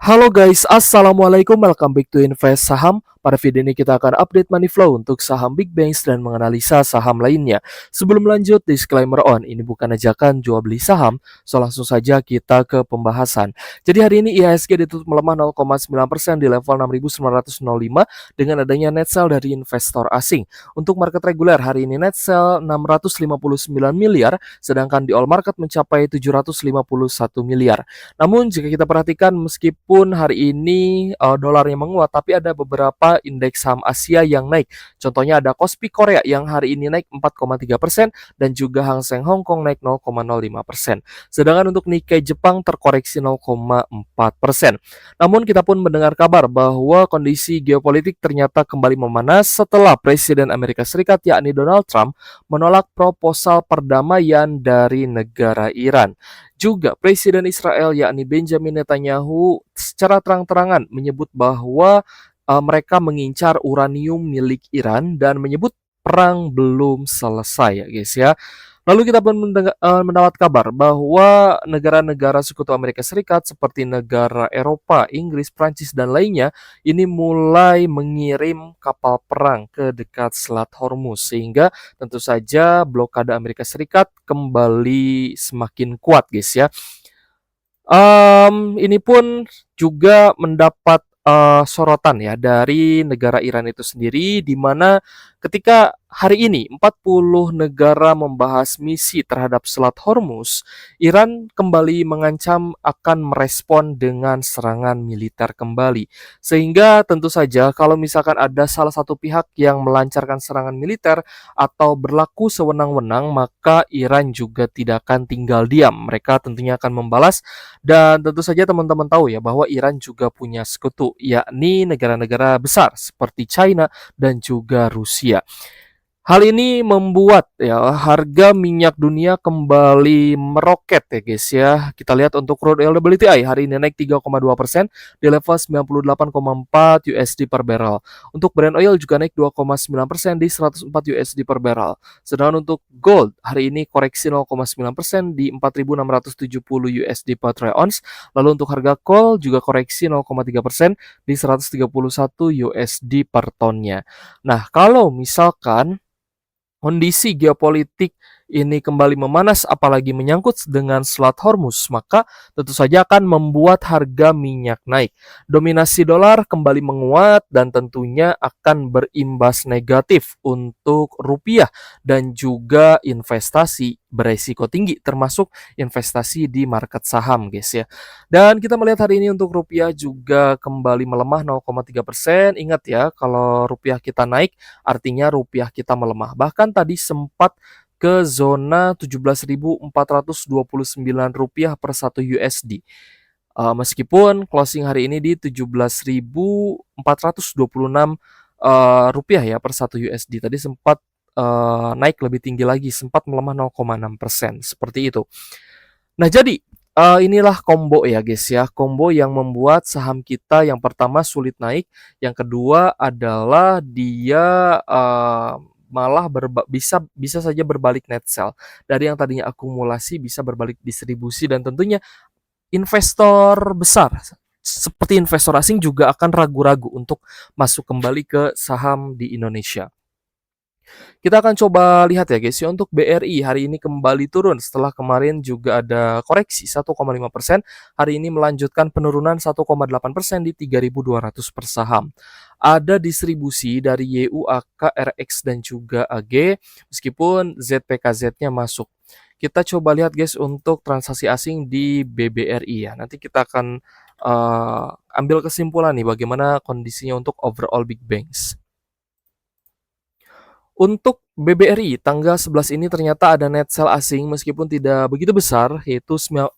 Halo guys, assalamualaikum. Welcome back to Invest Saham. Pada video ini kita akan update money flow untuk saham big banks dan menganalisa saham lainnya. Sebelum lanjut, disclaimer on, ini bukan ajakan jual beli saham, so langsung saja kita ke pembahasan. Jadi hari ini IHSG ditutup melemah 0,9% di level 6.905 dengan adanya net sell dari investor asing. Untuk market reguler hari ini net sell 659 miliar, sedangkan di all market mencapai 751 miliar. Namun jika kita perhatikan meskipun hari ini dolarnya menguat, tapi ada beberapa indeks saham Asia yang naik. Contohnya ada Kospi Korea yang hari ini naik 4,3% dan juga Hang Seng Hong Kong naik 0,05%. Sedangkan untuk Nikkei Jepang terkoreksi 0,4%. Namun kita pun mendengar kabar bahwa kondisi geopolitik ternyata kembali memanas setelah Presiden Amerika Serikat yakni Donald Trump menolak proposal perdamaian dari negara Iran. Juga Presiden Israel yakni Benjamin Netanyahu secara terang-terangan menyebut bahwa mereka mengincar uranium milik Iran dan menyebut perang belum selesai ya guys ya. Lalu kita pun mendapat kabar bahwa negara-negara sekutu Amerika Serikat seperti negara Eropa, Inggris, Prancis dan lainnya ini mulai mengirim kapal perang ke dekat Selat Hormuz sehingga tentu saja blokade Amerika Serikat kembali semakin kuat guys ya. Ini pun juga mendapat sorotan ya dari negara Iran itu sendiri, di mana ketika hari ini 40 negara membahas misi terhadap Selat Hormuz, Iran kembali mengancam akan merespon dengan serangan militer kembali. Sehingga tentu saja kalau misalkan ada salah satu pihak yang melancarkan serangan militer atau berlaku sewenang-wenang, maka Iran juga tidak akan tinggal diam. Mereka tentunya akan membalas dan tentu saja teman-teman tahu ya bahwa Iran juga punya sekutu, yakni negara-negara besar seperti China dan juga Rusia. Hal ini membuat ya harga minyak dunia kembali meroket ya guys ya. Kita lihat untuk crude oil WTI hari ini naik 3,2% di level 98,4 USD per barrel. Untuk Brent oil juga naik 2,9% di 104 USD per barrel. Sedangkan untuk gold hari ini koreksi 0,9% di 4.670 USD per troy ounce. Lalu untuk harga coal juga koreksi 0,3% di 131 USD per tonnya. Nah, kalau misalkan kondisi geopolitik ini kembali memanas apalagi menyangkut dengan Selat Hormuz, maka tentu saja akan membuat harga minyak naik. Dominasi dolar kembali menguat dan tentunya akan berimbas negatif untuk rupiah dan juga investasi beresiko tinggi termasuk investasi di market saham guys ya. Dan kita melihat hari ini untuk rupiah juga kembali melemah 0,3%. Ingat ya, kalau rupiah kita naik artinya rupiah kita melemah. Bahkan tadi sempat ke zona Rp17.429 per 1 USD. Meskipun closing hari ini di 17.426 rupiah ya per 1 USD. Tadi sempat naik lebih tinggi lagi, sempat melemah 0,6%. Seperti itu. Nah, jadi inilah combo ya guys ya, combo yang membuat saham kita yang pertama sulit naik, yang kedua adalah dia malah bisa saja berbalik net sell. Dari yang tadinya akumulasi bisa berbalik distribusi dan tentunya investor besar seperti investor asing juga akan ragu-ragu untuk masuk kembali ke saham di Indonesia. Kita akan coba lihat ya guys ya untuk BRI hari ini kembali turun setelah kemarin juga ada koreksi 1,5%. Hari ini melanjutkan penurunan 1,8% di 3.200 per saham. Ada distribusi dari YUAK, RX dan juga AG meskipun ZPKZ-nya masuk. Kita coba lihat guys untuk transaksi asing di BBRI ya. Nanti kita akan ambil kesimpulan nih bagaimana kondisinya untuk overall big banks. Untuk BBRI tanggal 11 ini ternyata ada net sell asing meskipun tidak begitu besar yaitu 59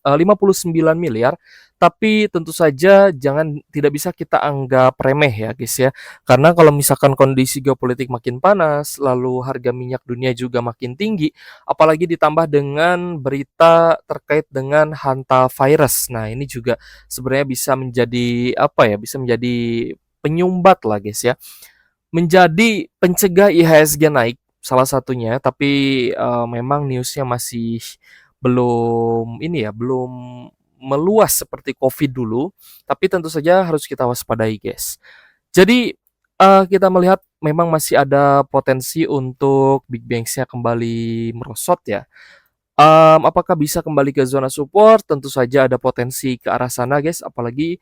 miliar, tapi tentu saja tidak bisa kita anggap remeh ya guys ya. Karena kalau misalkan kondisi geopolitik makin panas, lalu harga minyak dunia juga makin tinggi, apalagi ditambah dengan berita terkait dengan hantavirus. Nah, ini juga sebenarnya bisa menjadi bisa menjadi penyumbat lah guys ya, menjadi pencegah IHSG naik salah satunya, tapi memang newsnya masih belum meluas seperti Covid dulu, tapi tentu saja harus kita waspadai, guys. Jadi, kita melihat memang masih ada potensi untuk Big Bangs-nya kembali merosot ya. Apakah bisa kembali ke zona support? Tentu saja ada potensi ke arah sana, guys, apalagi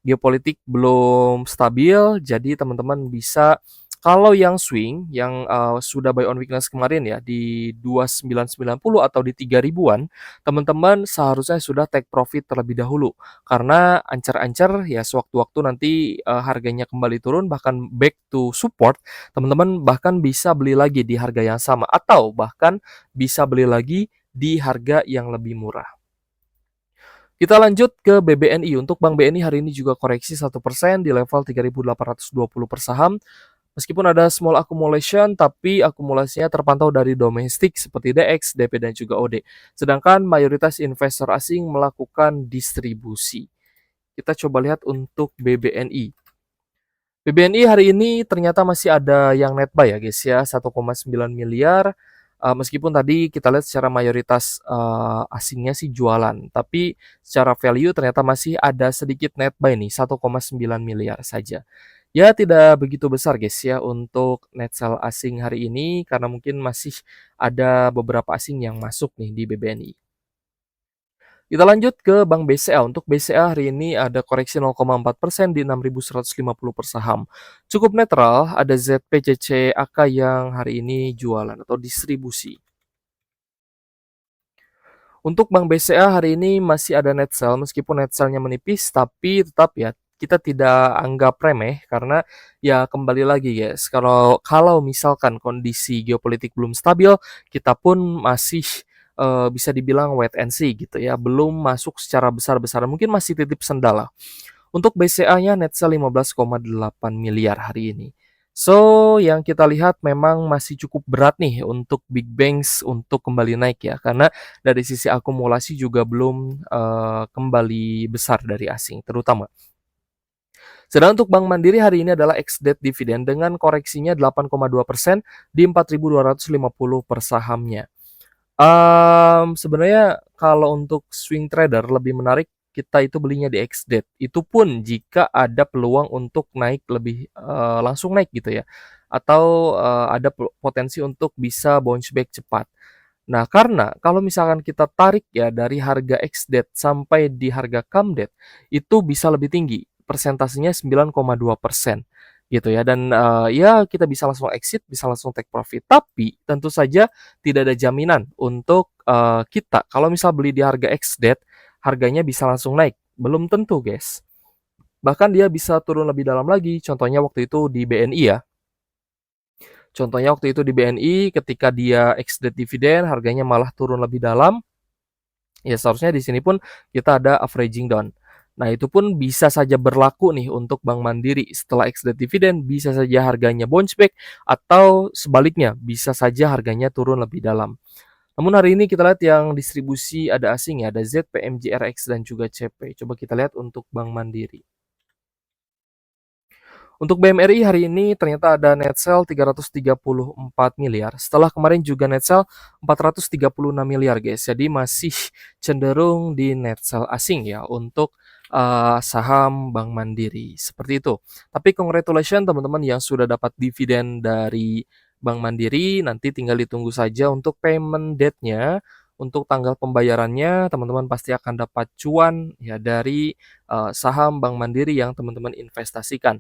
geopolitik belum stabil, jadi teman-teman bisa kalau yang swing, yang, sudah buy on weakness kemarin ya, di 2990 atau di 3 ribuan, teman-teman seharusnya sudah take profit terlebih dahulu. Karena ancar-ancar ya sewaktu-waktu nanti, harganya kembali turun bahkan back to support, teman-teman bahkan bisa beli lagi di harga yang sama atau bahkan bisa beli lagi di harga yang lebih murah. Kita lanjut ke BBNI. Untuk Bank BNI hari ini juga koreksi 1% di level 3.820 per saham. Meskipun ada small accumulation, tapi akumulasinya terpantau dari domestik seperti DX, DP, dan juga OD. Sedangkan mayoritas investor asing melakukan distribusi. Kita coba lihat untuk BBNI. BBNI hari ini ternyata masih ada yang net buy ya guys ya, 1,9 miliar. Meskipun tadi kita lihat secara mayoritas asingnya sih jualan, tapi secara value ternyata masih ada sedikit net buy nih, 1,9 miliar saja. Ya tidak begitu besar guys ya untuk net sell asing hari ini karena mungkin masih ada beberapa asing yang masuk nih di BBNI. Kita lanjut ke Bank BCA. Untuk BCA hari ini ada koreksi 0,4% di 6.150 per saham. Cukup netral, ada ZPCC AK yang hari ini jualan atau distribusi. Untuk Bank BCA hari ini masih ada net sell, meskipun net sell-nya menipis, tapi tetap ya kita tidak anggap remeh karena ya kembali lagi guys, kalau misalkan kondisi geopolitik belum stabil, kita pun masih bisa dibilang wait and see gitu ya, belum masuk secara besar-besaran, mungkin masih titip sendal lah. Untuk BCA-nya net sell 15,8 miliar hari ini. So, yang kita lihat memang masih cukup berat nih untuk Big Banks untuk kembali naik ya, karena dari sisi akumulasi juga belum kembali besar dari asing, terutama. Sedangkan untuk Bank Mandiri hari ini adalah ex-date dividend dengan koreksinya 8,2% di 4.250 per sahamnya. Sebenarnya kalau untuk swing trader lebih menarik kita itu belinya di ex-date. Itu pun jika ada peluang untuk naik lebih langsung naik gitu ya. Atau ada potensi untuk bisa bounce back cepat. Nah, karena kalau misalkan kita tarik ya dari harga ex-date sampai di harga come-date itu bisa lebih tinggi. Persentasenya 9,2% gitu ya. Dan ya kita bisa langsung exit, bisa langsung take profit. Tapi tentu saja tidak ada jaminan untuk kita kalau misal beli di harga ex-date harganya bisa langsung naik. Belum tentu, guys. Bahkan dia bisa turun lebih dalam lagi. Contohnya waktu itu di BNI ya. Contohnya waktu itu di BNI ketika dia ex-date dividen harganya malah turun lebih dalam. Ya seharusnya di sini pun kita ada averaging down. Nah, itu pun bisa saja berlaku nih untuk Bank Mandiri. Setelah ex-date dividen bisa saja harganya bounce back atau sebaliknya bisa saja harganya turun lebih dalam. Namun hari ini kita lihat yang distribusi ada asing ya, ada Z, PMJ, RX, dan juga CP. Coba kita lihat untuk Bank Mandiri. Untuk BMRI hari ini ternyata ada net sell 334 miliar. Setelah kemarin juga net sell 436 miliar guys. Jadi masih cenderung di net sell asing ya untuk saham Bank Mandiri. Seperti itu. Tapi congratulations teman-teman yang sudah dapat dividen dari Bank Mandiri. Nanti tinggal ditunggu saja untuk payment date-nya. Untuk tanggal pembayarannya, teman-teman pasti akan dapat cuan ya dari saham Bank Mandiri yang teman-teman investasikan.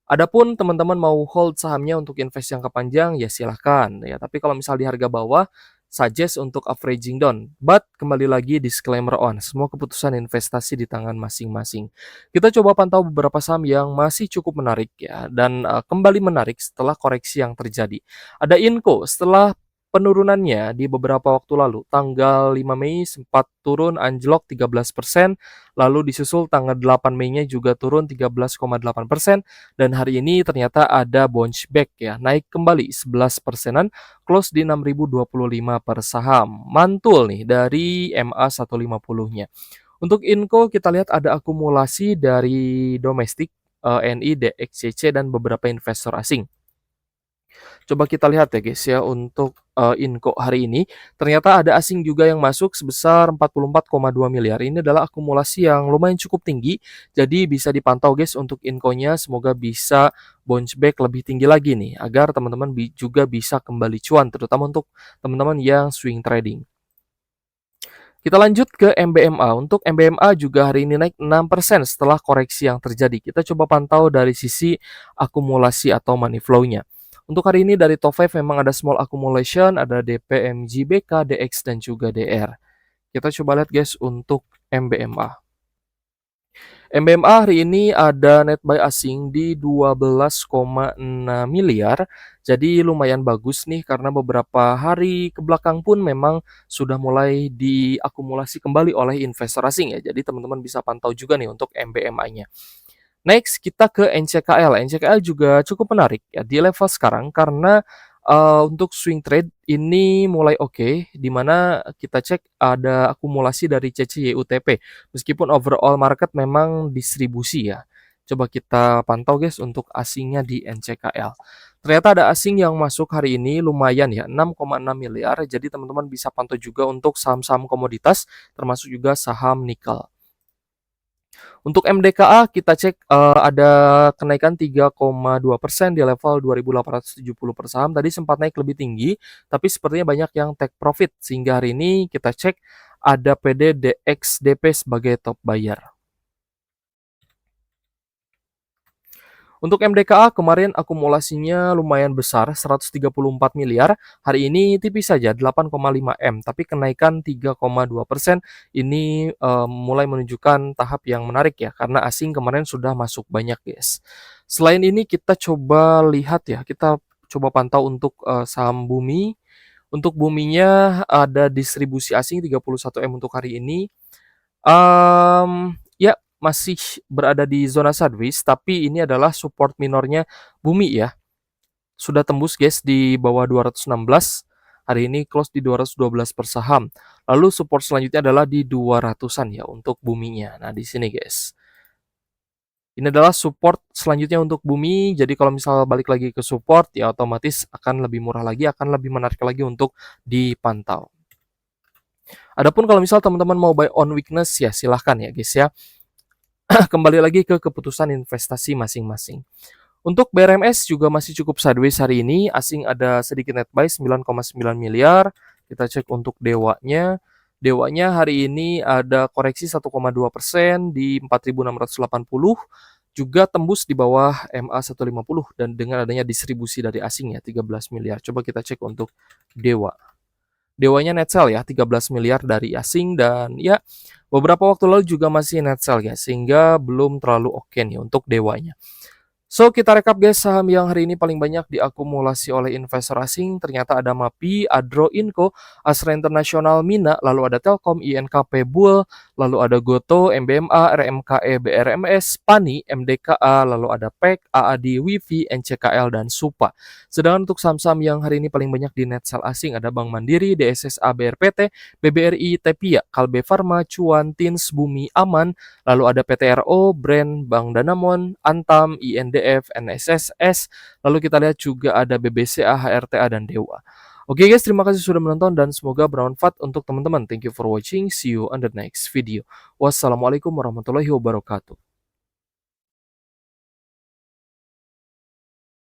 Adapun teman-teman mau hold sahamnya untuk invest jangka panjang, ya silahkan ya. Tapi kalau misal di harga bawah, suggest untuk averaging down. But kembali lagi disclaimer on, semua keputusan investasi di tangan masing-masing. Kita coba pantau beberapa saham yang masih cukup menarik ya dan kembali menarik setelah koreksi yang terjadi. Ada Inco setelah penurunannya di beberapa waktu lalu, tanggal 5 Mei sempat turun anjlok 13%, lalu disusul tanggal 8 Mei-nya juga turun 13,8%, dan hari ini ternyata ada bounce back ya, naik kembali 11%-an, close di 6.025 per saham. Mantul nih dari MA 150-nya. Untuk Inco kita lihat ada akumulasi dari domestik, NI, DXCC, dan beberapa investor asing. Coba kita lihat ya guys ya untuk, Inco hari ini, ternyata ada asing juga yang masuk sebesar 44,2 miliar. Ini adalah akumulasi yang lumayan cukup tinggi, jadi bisa dipantau guys untuk Inco-nya, semoga bisa bounce back lebih tinggi lagi nih, agar teman-teman juga bisa kembali cuan, terutama untuk teman-teman yang swing trading. Kita lanjut ke MBMA. Untuk MBMA juga hari ini naik 6% setelah koreksi yang terjadi. Kita coba pantau dari sisi akumulasi atau money flow-nya. Untuk hari ini dari top 5 memang ada small accumulation, ada DP, MG, BK, DX, dan juga DR. Kita coba lihat guys untuk MBMA. MBMA hari ini ada net buy asing di 12,6 miliar. Jadi lumayan bagus nih karena beberapa hari ke belakang pun memang sudah mulai diakumulasi kembali oleh investor asing ya. Jadi teman-teman bisa pantau juga nih untuk MBMA-nya. Next kita ke NCKL. NCKL juga cukup menarik ya di level sekarang karena untuk swing trade ini mulai oke, di mana kita cek ada akumulasi dari CCYUTP. Meskipun overall market memang distribusi ya. Coba kita pantau guys untuk asingnya di NCKL. Ternyata ada asing yang masuk hari ini lumayan ya, 6,6 miliar. Jadi teman-teman bisa pantau juga untuk saham-saham komoditas, termasuk juga saham nikel. Untuk MDKA kita cek ada kenaikan 3,2% di level 2.870 per saham. Tadi sempat naik lebih tinggi, tapi sepertinya banyak yang take profit sehingga hari ini kita cek ada PDDXDP sebagai top buyer. Untuk MDKA kemarin akumulasinya lumayan besar, 134 miliar. Hari ini tipis saja, 8,5 M, tapi kenaikan 3,2% ini mulai menunjukkan tahap yang menarik ya, karena asing kemarin sudah masuk banyak guys. Selain ini kita coba lihat ya, kita coba pantau untuk saham Bumi. Untuk Buminya ada distribusi asing 31 M untuk hari ini. Ya masih berada di zona sideways, tapi ini adalah support minornya Bumi ya. Sudah tembus guys di bawah 216. Hari ini close di 212 per saham. Lalu support selanjutnya adalah di 200-an ya untuk Buminya. Nah, di sini guys. Ini adalah support selanjutnya untuk Bumi. Jadi kalau misalnya balik lagi ke support ya otomatis akan lebih murah lagi, akan lebih menarik lagi untuk dipantau. Adapun kalau misal teman-teman mau buy on weakness ya silahkan ya guys ya. Kembali lagi ke keputusan investasi masing-masing. Untuk BRMS juga masih cukup sideways hari ini. Asing ada sedikit net buy 9,9 miliar. Kita cek untuk Dewanya. Dewanya hari ini ada koreksi 1,2% di 4.680. Juga tembus di bawah MA 150 dan dengan adanya distribusi dari asing ya 13 miliar. Coba kita cek untuk Dewa. Dewanya net sell ya 13 miliar dari asing dan ya beberapa waktu lalu juga masih net sell ya sehingga belum terlalu oke nih untuk Dewanya. So, kita rekap guys saham yang hari ini paling banyak diakumulasi oleh investor asing. Ternyata ada MAPI, Adro Inco, Astra International Mina, lalu ada Telkom, INKP Bull, lalu ada Goto, MBMA, RMKE, BRMS, PANI, MDKA, lalu ada PEK, AAD, WIFI, NCKL, dan SUPA. Sedangkan untuk saham-saham yang hari ini paling banyak di net sell asing ada Bank Mandiri, DSSA, BRPT, BBRI, Tepia, Kalbe Farma, Cuan, Tins, Bumi, Aman, lalu ada PTRO, Brand, Bank Danamon, Antam, INDF, NSSS, lalu kita lihat juga ada BBCA, HRTA, dan Dewa. Oke guys, terima kasih sudah menonton dan semoga bermanfaat untuk teman-teman. Thank you for watching. See you on the next video. Wassalamualaikum warahmatullahi wabarakatuh.